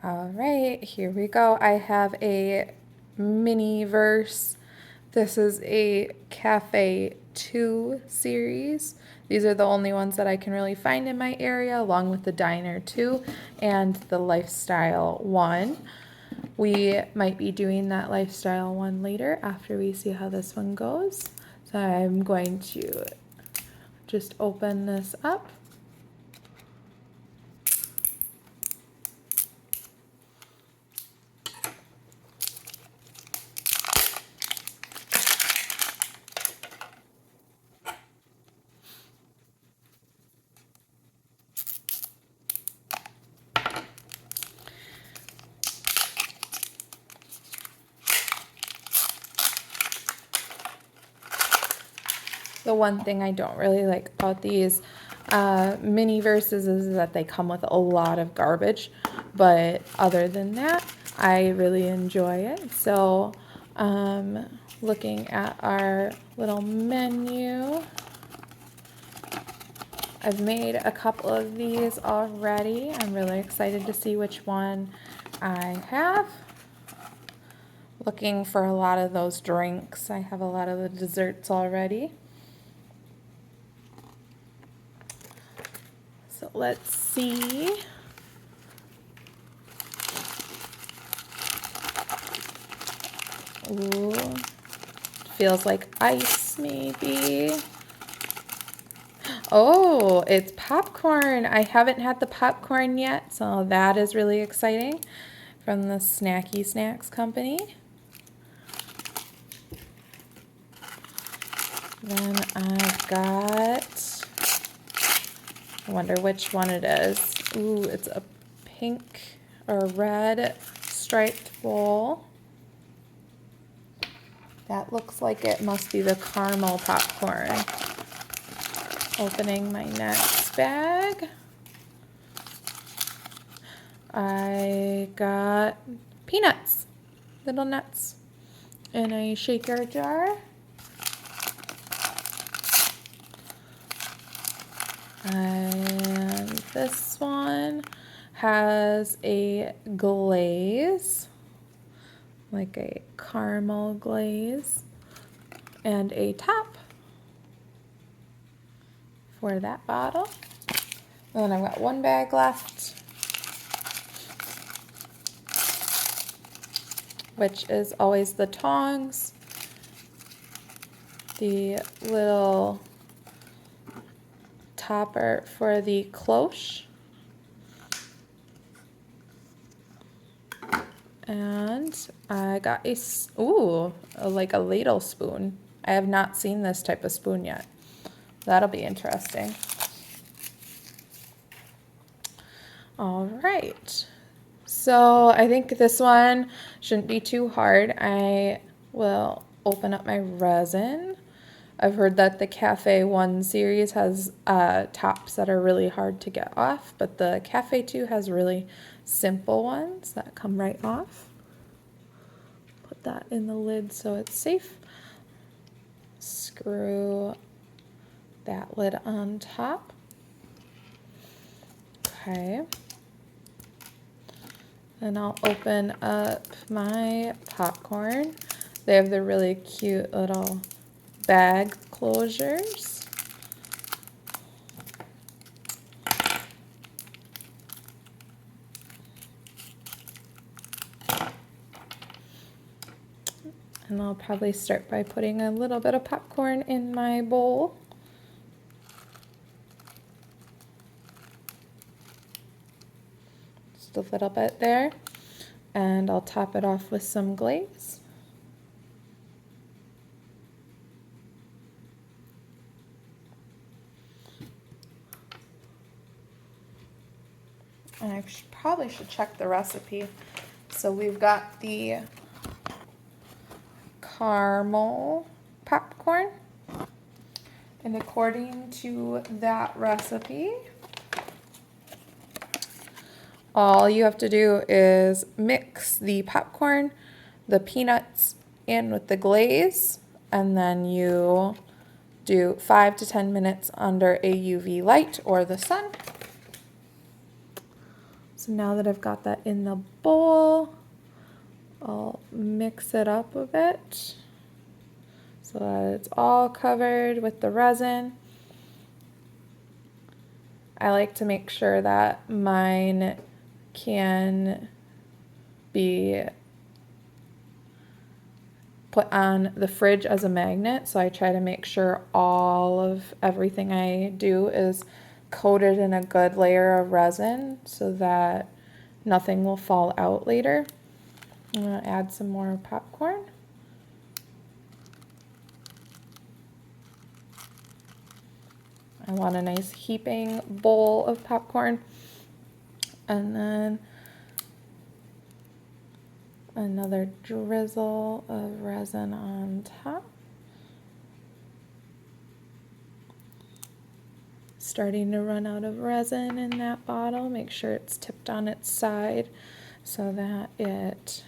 All right, here we go. I have a mini verse. This is a Cafe 2 series. These are the only ones that I can really find in my area, along with the Diner 2 and the Lifestyle 1. We might be doing that Lifestyle 1 later after we see how this one goes. So I'm going to just open this up. The one thing I don't really like about these mini verses is that they come with a lot of garbage, but other than that, I really enjoy it. So looking at our little menu, I've made a couple of these already. I'm really excited to see which one I have. Looking for a lot of those drinks. I have a lot of the desserts already. So let's see. Ooh, feels like ice maybe. Oh, it's popcorn. I haven't had the popcorn yet, so that is really exciting from the Snacky Snacks company. Then I've got, I wonder which one it is. Ooh, it's a pink or red striped bowl. That looks like it must be the caramel popcorn. Opening my next bag. I got peanuts, little nuts, in a shaker jar. And this one has a glaze, like a caramel glaze, and a top for that bottle. And then I've got one bag left, which is always the tongs, the little topper for the cloche, and I got like a ladle spoon. I have not seen this type of spoon yet. That'll be interesting. All right, so I think this one shouldn't be too hard. I will open up my resin. I've heard that the Cafe 1 series has tops that are really hard to get off, but the Cafe 2 has really simple ones that come right off. Put that in the lid so it's safe. Screw that lid on top. Okay. Then I'll open up my popcorn. They have the really cute little bag closures. And I'll probably start by putting a little bit of popcorn in my bowl. Just a little bit there. And I'll top it off with some glaze. And I probably should check the recipe. So we've got the caramel popcorn. And according to that recipe, all you have to do is mix the popcorn, the peanuts, in with the glaze, and then you do 5 to 10 minutes under a UV light or the sun. So now that I've got that in the bowl, I'll mix it up a bit so that it's all covered with the resin. I like to make sure that mine can be put on the fridge as a magnet, so I try to make sure all of everything I do is coated in a good layer of resin so that nothing will fall out later. I'm going to add some more popcorn. I want a nice heaping bowl of popcorn. And then another drizzle of resin on top. Starting to run out of resin in that bottle. Make sure it's tipped on its side so that it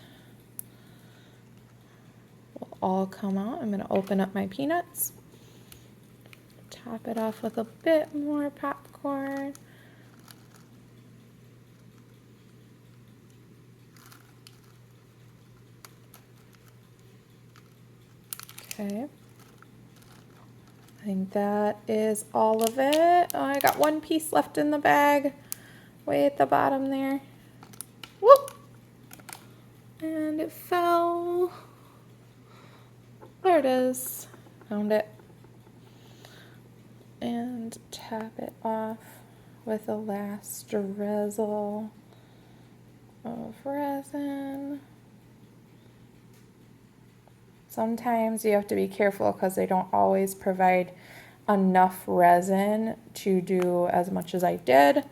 will all come out. I'm going to open up my peanuts. Top it off with a bit more popcorn. Okay. I think that is all of it. Oh, I got one piece left in the bag, way at the bottom there. Whoop! And it fell. There it is. Found it. And tap it off with a last drizzle of resin. Sometimes you have to be careful because they don't always provide enough resin to do as much as I did.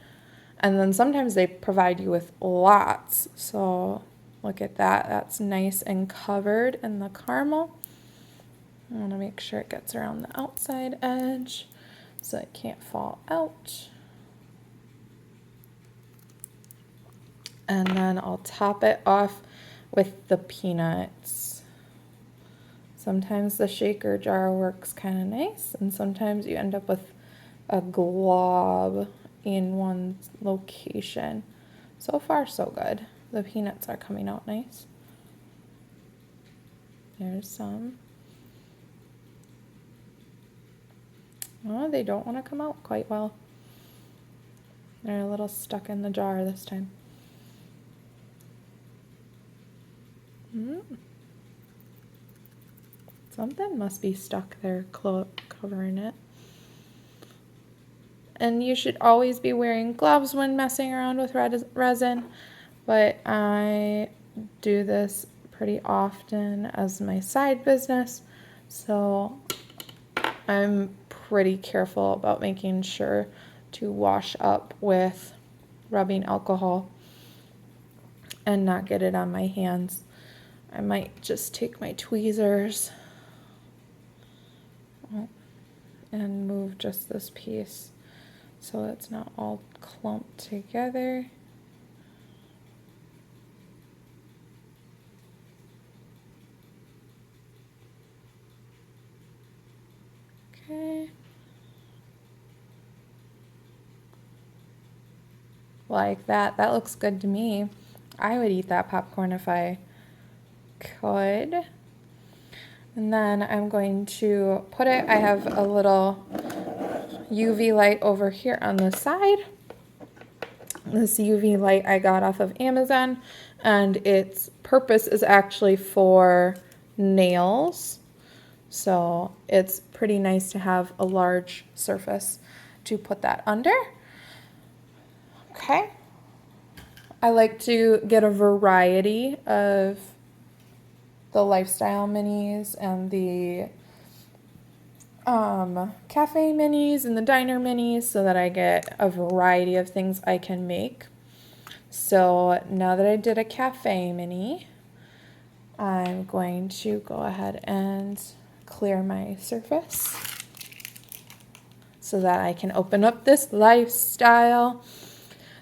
And then sometimes they provide you with lots. So look at that. That's nice and covered in the caramel. I want to make sure it gets around the outside edge so it can't fall out. And then I'll top it off with the peanuts. Sometimes the shaker jar works kind of nice, and sometimes you end up with a glob in one location. So far, so good. The peanuts are coming out nice. There's some. Oh, they don't want to come out quite well. They're a little stuck in the jar this time. Something must be stuck there covering it. And you should always be wearing gloves when messing around with resin, but I do this pretty often as my side business, so I'm pretty careful about making sure to wash up with rubbing alcohol and not get it on my hands. I might just take my tweezers and move just this piece so it's not all clumped together. Okay. Like that. That looks good to me. I would eat that popcorn if I could. And then I'm going to put it, I have a little UV light over here on the side. This UV light I got off of Amazon, and its purpose is actually for nails. So it's pretty nice to have a large surface to put that under. Okay. I like to get a variety of the lifestyle minis and the cafe minis and the diner minis so that I get a variety of things I can make. So now that I did a cafe mini, I'm going to go ahead and clear my surface so that I can open up this lifestyle.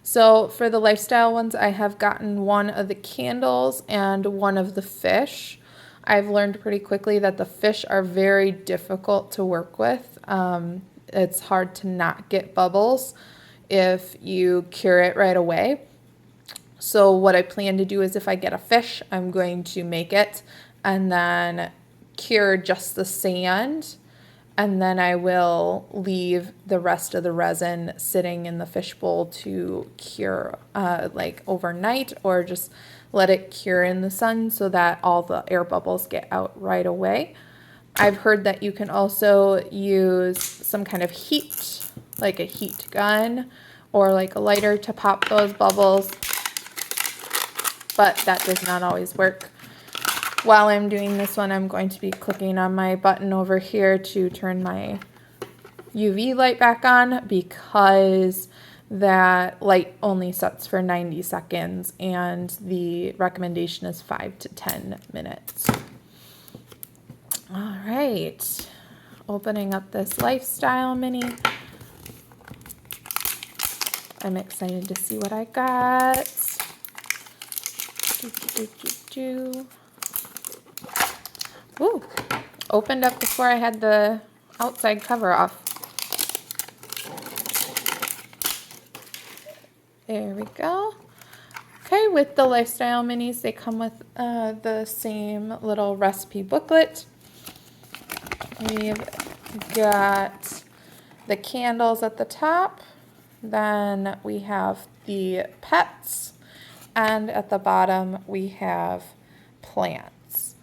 So for the lifestyle ones, I have gotten one of the candles and one of the fish. I've learned pretty quickly that the fish are very difficult to work with. It's hard to not get bubbles if you cure it right away. So what I plan to do is if I get a fish, I'm going to make it and then cure just the sand. And then I will leave the rest of the resin sitting in the fish bowl to cure like overnight, or just let it cure in the sun so that all the air bubbles get out right away. I've heard that you can also use some kind of heat, like a heat gun or like a lighter to pop those bubbles, but that does not always work. While I'm doing this one, I'm going to be clicking on my button over here to turn my UV light back on, because that light only sets for 90 seconds and the recommendation is 5 to 10 minutes. All right, opening up this Lifestyle Mini. I'm excited to see what I got. Ooh, opened up before I had the outside cover off. There we go. Okay, with the Lifestyle Minis, they come with the same little recipe booklet. We've got the candles at the top. Then we have the pets. And at the bottom, we have plants.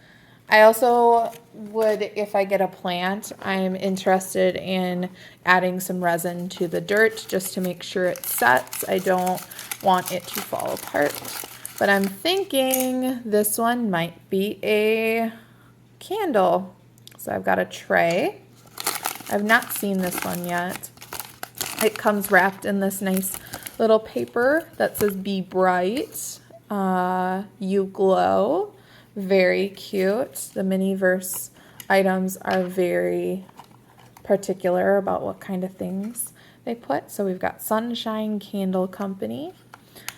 I also would, if I get a plant, I'm interested in adding some resin to the dirt just to make sure it sets. I don't want it to fall apart. But I'm thinking this one might be a candle. So I've got a tray. I've not seen this one yet. It comes wrapped in this nice little paper that says "Be Bright, You Glow." Very cute. The Miniverse items are very particular about what kind of things they put. So we've got Sunshine Candle Company.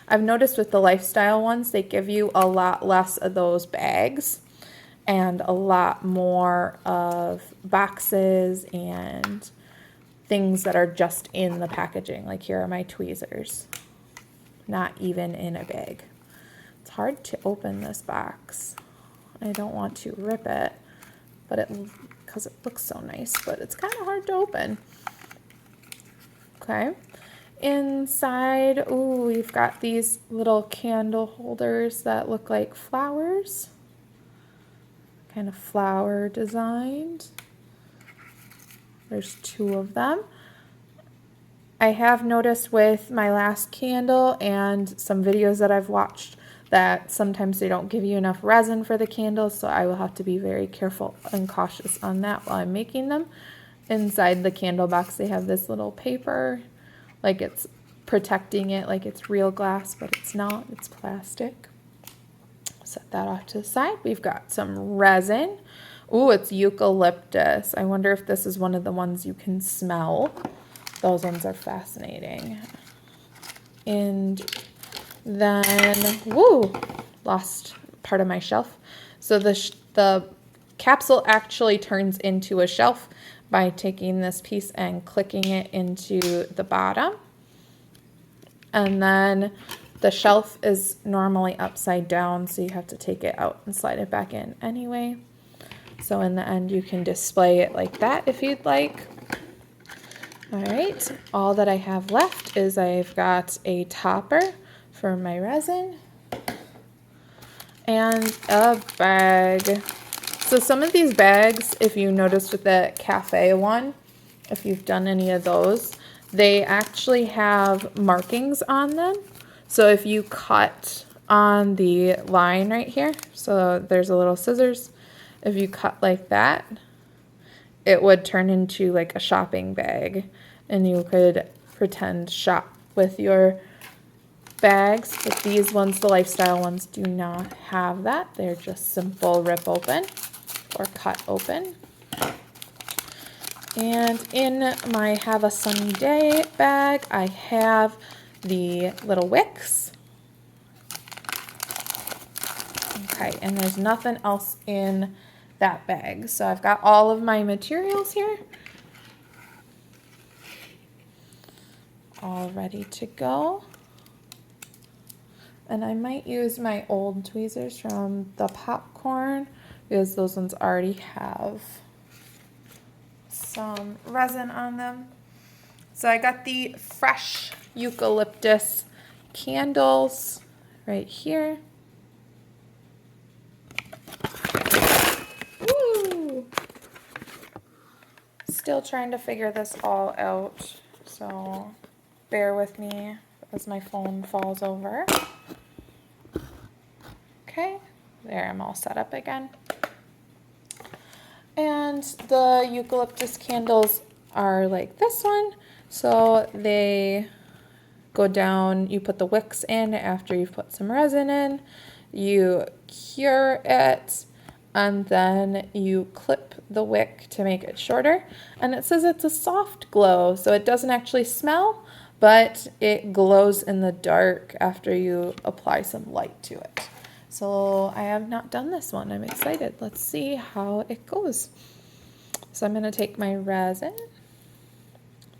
I've noticed with the lifestyle ones, they give you a lot less of those bags and a lot more of boxes and things that are just in the packaging. Like here are my tweezers, not even in a bag. It's hard to open this box. I don't want to rip it, but because it looks so nice, but it's kind of hard to open. Okay. Inside, ooh, we've got these little candle holders that look like flowers. Kind of flower designed. There's 2 of them. I have noticed with my last candle and some videos that I've watched that sometimes they don't give you enough resin for the candles, so I will have to be very careful and cautious on that while I'm making them. Inside the candle box, they have this little paper, like it's protecting it, like it's real glass, but it's not, it's plastic. Set that off to the side. We've got some resin. Ooh, it's eucalyptus. I wonder if this is one of the ones you can smell. Those ones are fascinating. And then, woo, lost part of my shelf. So the capsule actually turns into a shelf by taking this piece and clicking it into the bottom. And then the shelf is normally upside down, so you have to take it out and slide it back in anyway. So in the end, you can display it like that if you'd like. All right, all that I have left is I've got a topper for my resin and a bag. So some of these bags, if you noticed with the cafe one, if you've done any of those, they actually have markings on them. So if you cut on the line right here, so there's a little scissors, if you cut like that, it would turn into like a shopping bag and you could pretend shop with your bags. But these ones, the lifestyle ones, do not have that. They're just simple rip open or cut open. And in my Have a Sunny Day bag, I have the little wicks. Okay, and there's nothing else in that bag. So I've got all of my materials here, all ready to go. And I might use my old tweezers from the popcorn because those ones already have some resin on them. So I got the fresh eucalyptus candles right here. Woo! Still trying to figure this all out, so bear with me as my phone falls over. Okay, there, I'm all set up again. And the eucalyptus candles are like this one. So they go down, you put the wicks in after you've put some resin in, you cure it, and then you clip the wick to make it shorter. And it says it's a soft glow, so it doesn't actually smell, but it glows in the dark after you apply some light to it. So I have not done this one. I'm excited. Let's see how it goes. So I'm going to take my resin,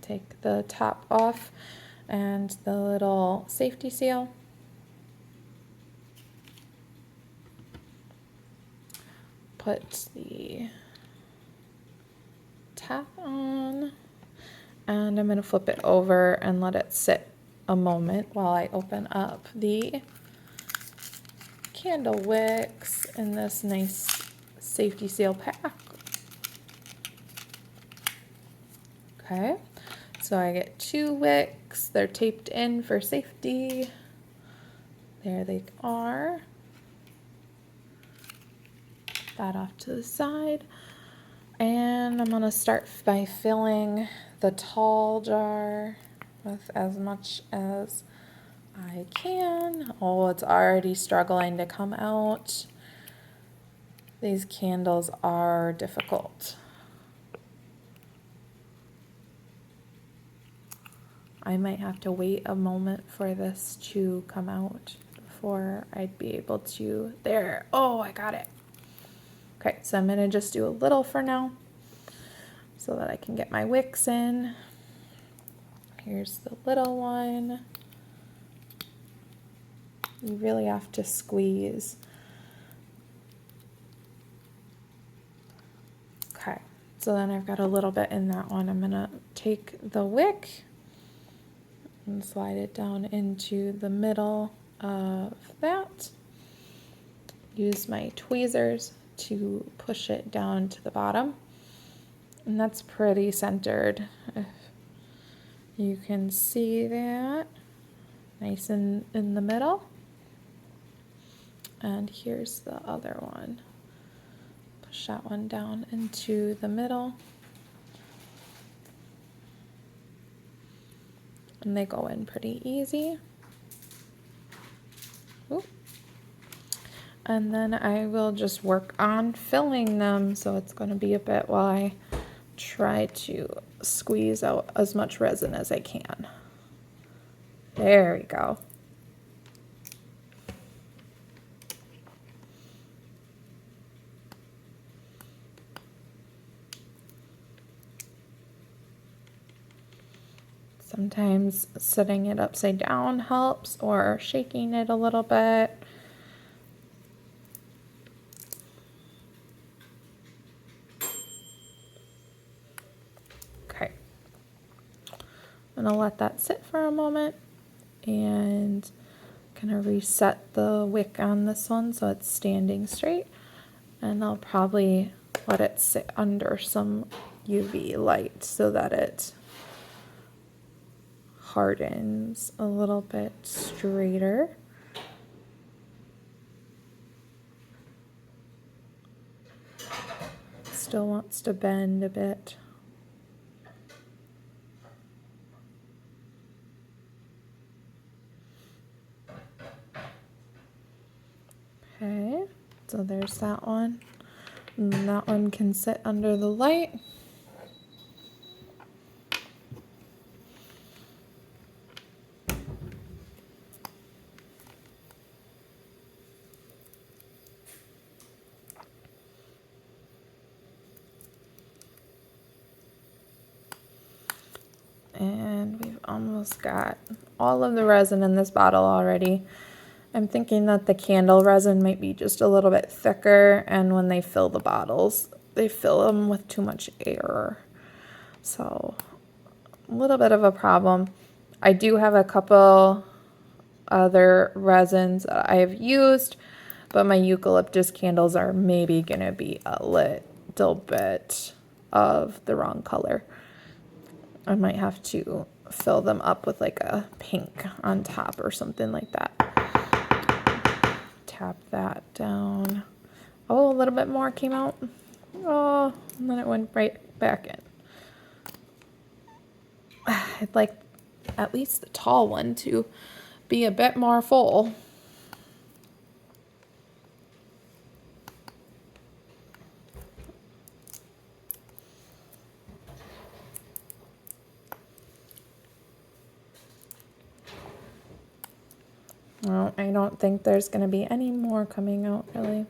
take the top off and the little safety seal. Put the tap on, and I'm going to flip it over and let it sit a moment while I open up the candle wicks in this nice safety seal pack. Okay, so I get 2 wicks. They're taped in for safety. There they are. Put that off to the side. And I'm going to start by filling the tall jar with as much as I can. Oh, it's already struggling to come out. These candles are difficult. I might have to wait a moment for this to come out before I'd be able to. There. Oh, I got it. Okay, so I'm going to just do a little for now so that I can get my wicks in. Here's the little one. You really have to squeeze. Okay, so then I've got a little bit in that one. I'm going to take the wick and slide it down into the middle of that. Use my tweezers to push it down to the bottom. And that's pretty centered. If you can see that. Nice in the middle. And here's the other one. Push that one down into the middle. And they go in pretty easy. Ooh. And then I will just work on filling them, so it's going to be a bit while I try to squeeze out as much resin as I can. There we go. Sometimes setting it upside down helps, or shaking it a little bit. Okay. I'm gonna let that sit for a moment and kind of reset the wick on this one so it's standing straight. And I'll probably let it sit under some UV light so that it hardens a little bit straighter. Still wants to bend a bit. Okay, so there's that one. And that one can sit under the light. And we've almost got all of the resin in this bottle already. I'm thinking that the candle resin might be just a little bit thicker, and when they fill the bottles, they fill them with too much air. So a little bit of a problem. I do have a couple other resins that I have used, but my eucalyptus candles are maybe gonna be a little bit of the wrong color. I might have to fill them up with like a pink on top or something like that. Tap that down. Oh, a little bit more came out. Oh, and then it went right back in. I'd like at least the tall one to be a bit more full. Well, I don't think there's going to be any more coming out, really.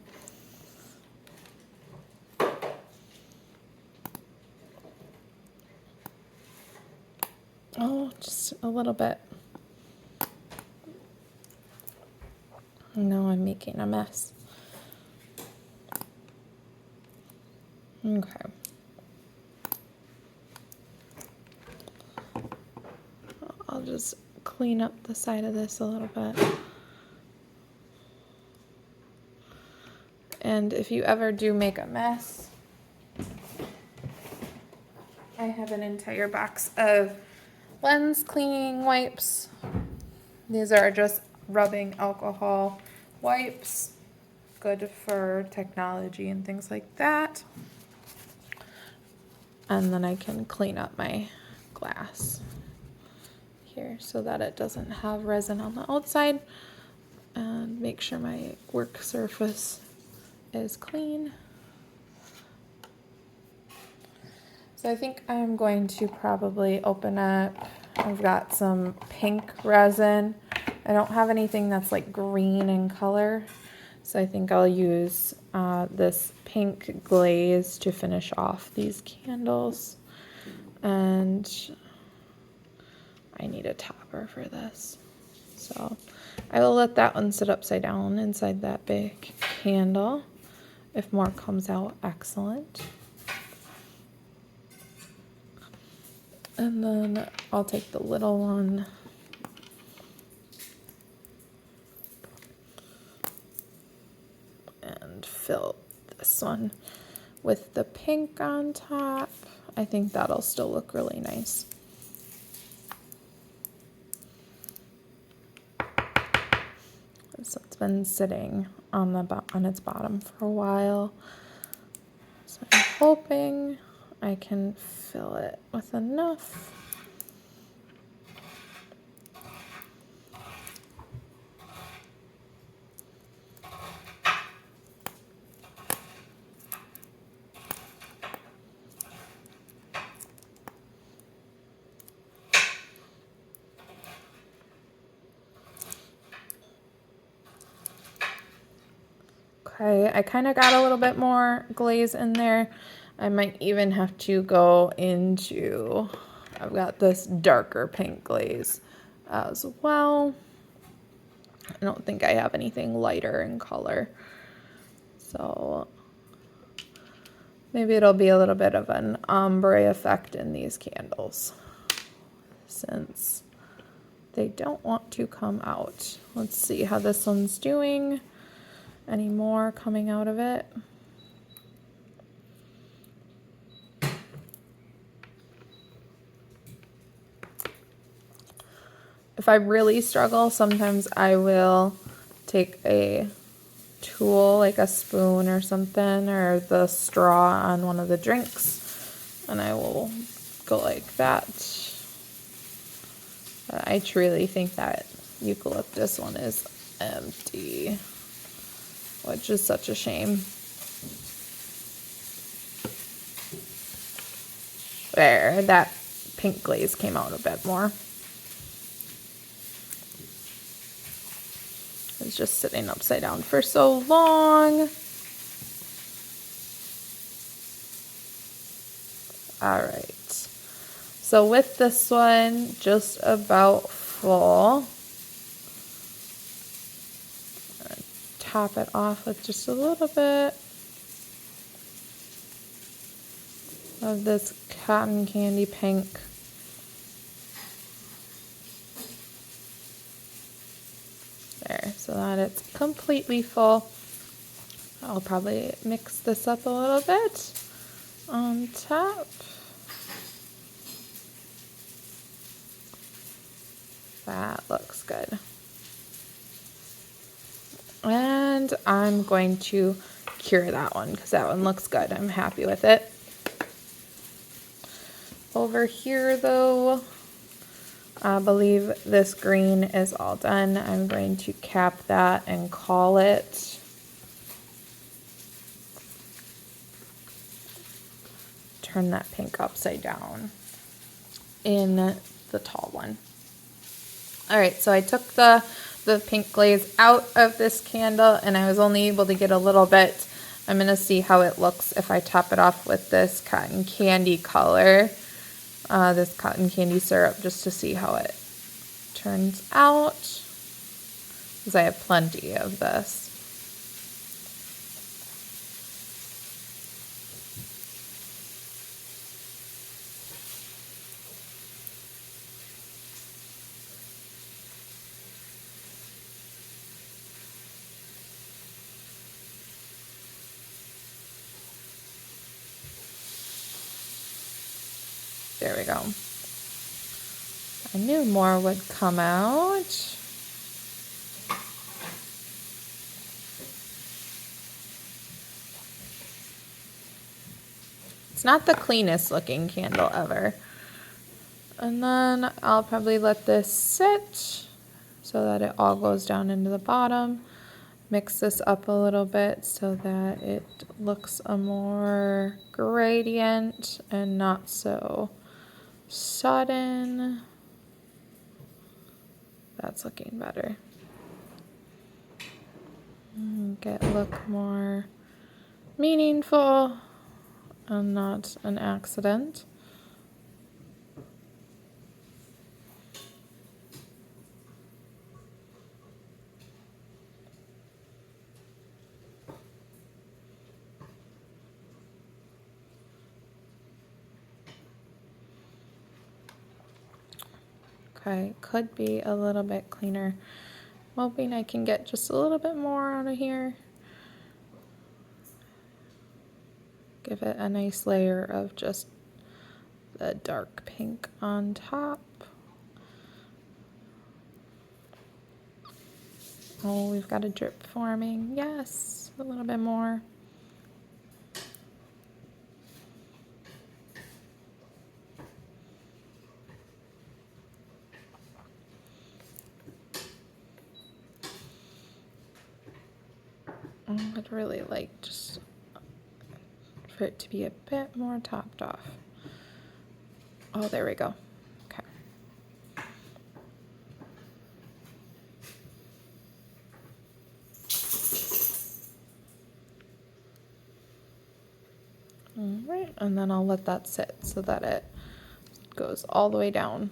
Oh, just a little bit. No, I'm making a mess. Okay. I'll just clean up the side of this a little bit. And if you ever do make a mess, I have an entire box of lens cleaning wipes. These are just rubbing alcohol wipes, good for technology and things like that. And then I can clean up my glass here so that it doesn't have resin on the outside, and make sure my work surface is clean. So I think I'm going to probably open up, I've got some pink resin. I don't have anything that's like green in color, so I think I'll use this pink glaze to finish off these candles. And I need a topper for this, so I will let that one sit upside down inside that big candle. If more comes out, excellent. And then I'll take the little one and fill this one with the pink on top. I think that'll still look really nice. So it's been sitting on its bottom for a while. So I'm hoping I can fill it with enough. Okay, I kind of got a little bit more glaze in there. I might even have to go into, I've got this darker pink glaze as well. I don't think I have anything lighter in color. So maybe it'll be a little bit of an ombre effect in these candles, since they don't want to come out. Let's see how this one's doing. Any more coming out of it? If I really struggle, sometimes I will take a tool, like a spoon or something, or the straw on one of the drinks, and I will go like that. But I truly think that eucalyptus one is empty, which is such a shame. There, that pink glaze came out a bit more. It's just sitting upside down for so long. All right. So with this one just about full, top it off with just a little bit of this cotton candy pink. There, so that it's completely full. I'll probably mix this up a little bit on top. That looks good. And I'm going to cure that one because that one looks good. I'm happy with it. Over here though, I believe this green is all done. I'm going to cap that and call it. Turn that pink upside down in the tall one. All right, so I took the pink glaze out of this candle and I was only able to get a little bit. I'm gonna see how it looks if I top it off with this cotton candy color, this cotton candy syrup, just to see how it turns out, because I have plenty of this. There we go. I knew more would come out. It's not the cleanest looking candle ever. And then I'll probably let this sit so that it all goes down into the bottom. Mix this up a little bit so that it looks a more gradient and not so sudden. That's looking better. Look more meaningful and not an accident. Okay, could be a little bit cleaner. I'm hoping I can get just a little bit more out of here. Give it a nice layer of just the dark pink on top. Oh, we've got a drip forming. Yes, a little bit more. I'd really like just for it to be a bit more topped off. Oh, there we go. Okay. All right, and then I'll let that sit so that it goes all the way down.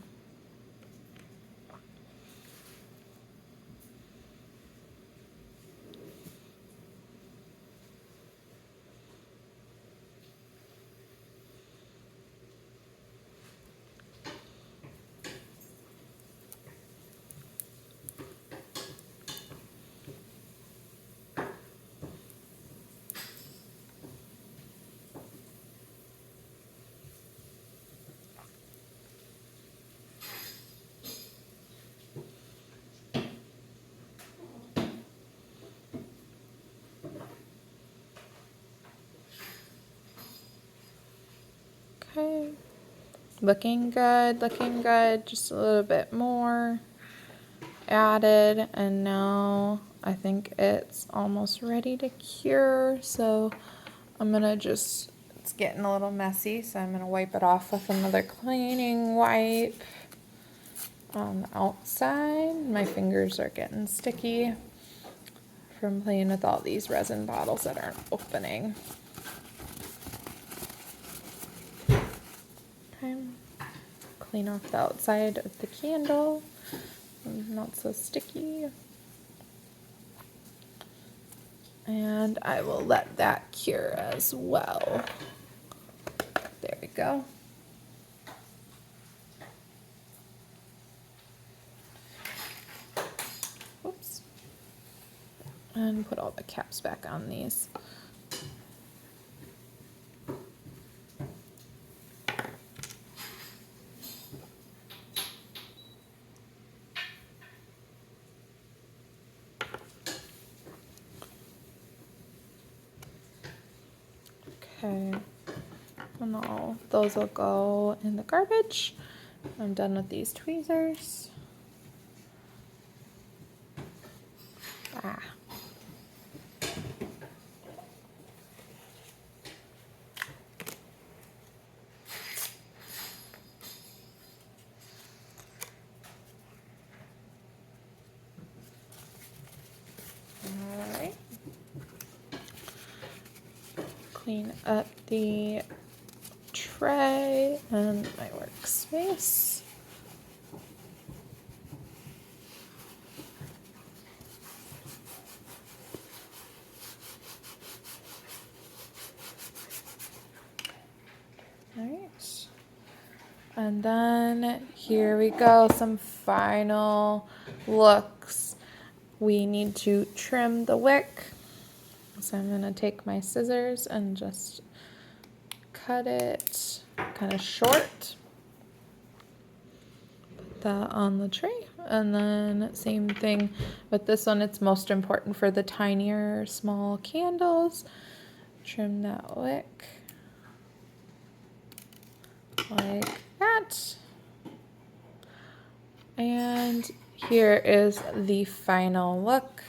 Okay, looking good, looking good. Just a little bit more added, and now I think it's almost ready to cure. So I'm gonna just, it's getting a little messy, so I'm gonna wipe it off with another cleaning wipe on the outside. My fingers are getting sticky from playing with all these resin bottles that aren't opening. Okay. Clean off the outside of the candle, not so sticky. And I will let that cure as well. There we go. Oops. And put all the caps back on these. Okay. And all those will go in the garbage. I'm done with these tweezers. Ah. All right. Clean up the tray and my workspace. All right. And then here we go, some final looks. We need to trim the wick. So I'm going to take my scissors and just cut it kind of short. Put that on the tray. And then same thing with this one. It's most important for the tinier small candles. Trim that wick like that. And here is the final look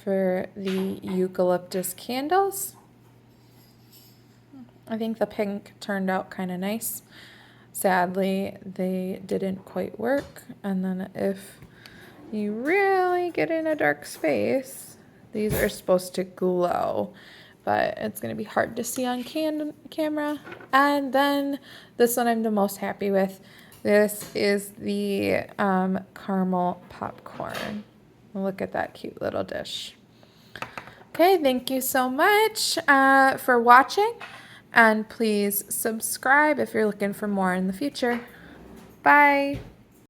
for the eucalyptus candles. I think the pink turned out kind of nice. Sadly, they didn't quite work. And then if you really get in a dark space, these are supposed to glow, but it's going to be hard to see on camera. And then this one I'm the most happy with. This is the caramel popcorn. Look at that cute little dish. Okay, thank you so much for watching, and please subscribe if you're looking for more in the future. Bye.